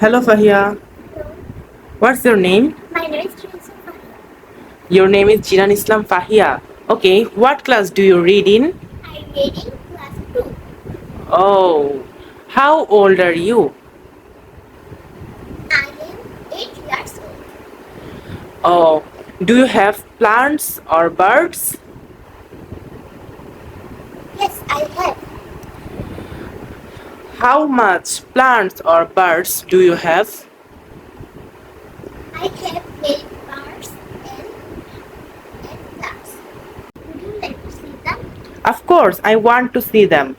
Hello, Fahia. Hello, What's your name? my name is Trinity. Your name is Jinan Islam Fahia. Okay, what class do you read in? I am reading class 2. Oh, how old are you? I am 8 years old. Oh, do you have plants or birds? Yes, I have. How much plants or birds do you have? I have many birds and plants. Would you like to see them? Of course, I want to see them.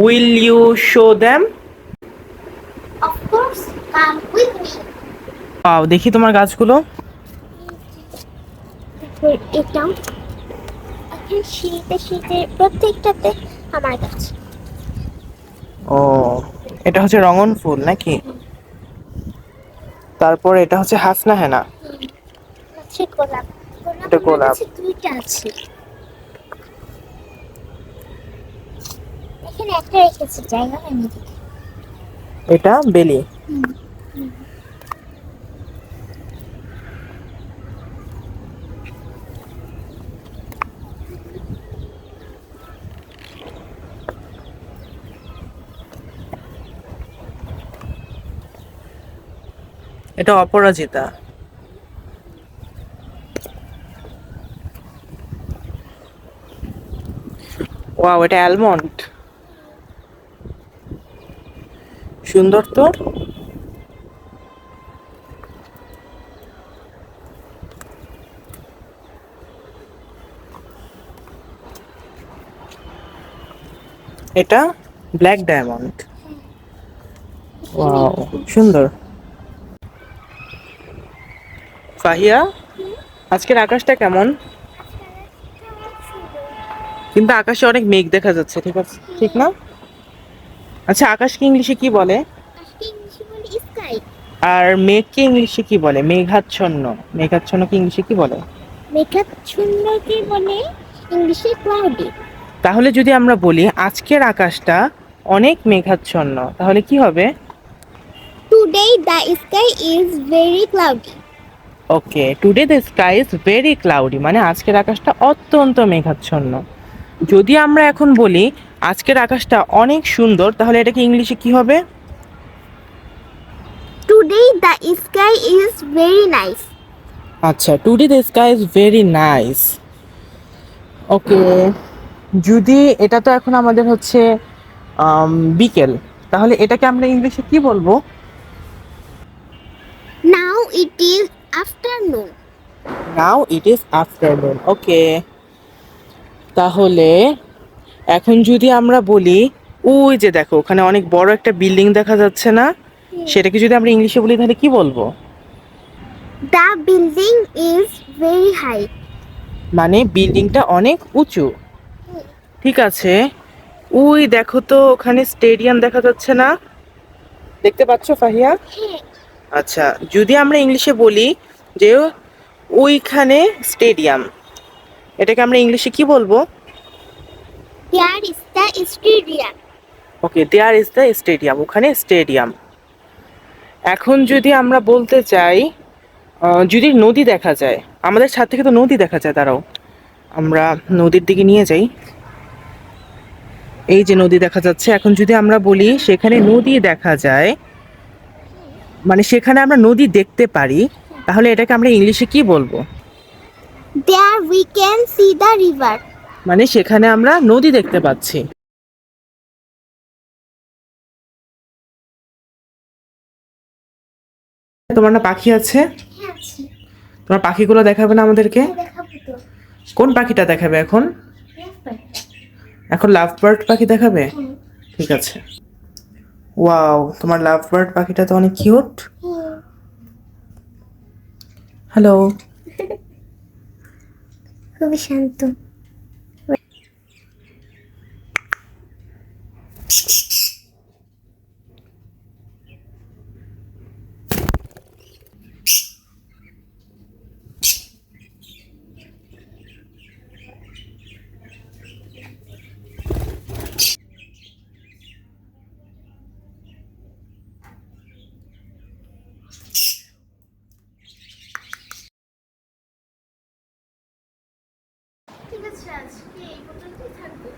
Will you show them? Of course, come with me. দেখি তোমার গাছগুলো। তারপর এটাও এখন শীতে শীতে প্রত্যেকটাতে আমার গাছ। ও, এটা হচ্ছে রঙন ফুল নাকি? তারপর এটা হচ্ছে হাসনা হেনা। হচ্ছে গোলাপ। গোলাপ এটা আমার গোলাপ। কাছে 2টা আছে। এখানে একটা রেখেছি, জায়গা হয়নি দেখে। এটা বেলি। হুম। এটা অপরাজিতা। ওয়াও, এটা অ্যালমন্ড। সুন্দর তো। এটা ব্ল্যাক ডায়মন্ড। ওয়াও, সুন্দর। ফাহিয়া, আজকের আকাশটা কেমন? কিন্তু আকাশে অনেক মেঘ দেখা যাচ্ছে, ঠিক আছে, ঠিক না? আচ্ছা, আকাশকে ইংলিশে কি বলে? আজকে ইংলিশে বলি স্কাই। আর মেঘকে ইংলিশে কি বলে? মেঘাচ্ছন্ন। মেঘাচ্ছন্নকে ইংলিশে কি বলে? মেঘাচ্ছন্নকে বলে ইংলিশে ক্লাউডি। তাহলে যদি আমরা বলি আজকের আকাশটা অনেক মেঘাচ্ছন্ন, তাহলে কি হবে? Today the sky is very cloudy. Okay, today the sky is very cloudy, মানে আজকের আকাশটা অত্যন্ত মেঘাচ্ছন্ন। যদি আমরা এখন বলি আজকের আকাশটা অনেক সুন্দর, তাহলে এটাকে ইংলিশে কি হবে? Today the sky is very nice. আচ্ছা, today the sky is very nice. Okay, যদি এটা তো এখন আমাদের হচ্ছে বিকেল, তাহলে এটাকে আমরা ইংলিশে কি বলবো? Now it is afternoon. Now it is afternoon. Okay, তাহলে এখন যদি আমরা বলি ওই যে দেখো ওখানে অনেক বড় একটা বিল্ডিং দেখা যাচ্ছে না, সেটাকে যদি আমরা ইংলিশে বলি তাহলে কি বলবো? The building is very high. মানে বিল্ডিংটা অনেক উঁচু। ঠিক আছে, ওই দেখো তো ওখানে স্টেডিয়াম দেখা যাচ্ছে না, দেখতে পাচ্ছ ফাহিয়া? হ্যাঁ, আচ্ছা, যদি আমরা ইংলিশে বলি যে ওইখানে স্টেডিয়াম, এটাকে আমরা ইংলিশে কি বলবো? There is the stadium. Okay, there is the stadium, ওখানে স্টেডিয়াম। এখন যদি আমরা বলতে চাই যদি নদী দেখা যায়, আমাদের ছাদ থেকে তো নদী দেখা যায়, দাঁড়াও আমরা নদীর দিকে নিয়ে যাই। এই যে নদী দেখা যাচ্ছে, এখন যদি আমরা বলি সেখানে নদী দেখা যায়, মানে সেখানে আমরা নদী দেখতে পারি, তাহলে এটাকে আমরা ইংলিশে কি বলবো? There we can see the river. মানে সেখানে আমরা নদী দেখতে পাচ্ছি। তোমার না পাখি আছে? হ্যাঁ আছে। তোমার পাখিগুলো দেখাবে না আমাদেরকে? হ্যাঁ, দেখাবো তো। কোন পাখিটা দেখাবে এখন? Leopard। এখন লাভ বার্ড পাখি দেখাবে? হ্যাঁ। ঠিক আছে। ওয়াও, তোমার লাভ বার্ড পাখিটা তো অনেক কিউট। হ্যাঁ। হ্যালো। খুবই শান্ত। ঠিক আছে, আজকে এই পর্যন্তই থাকবে।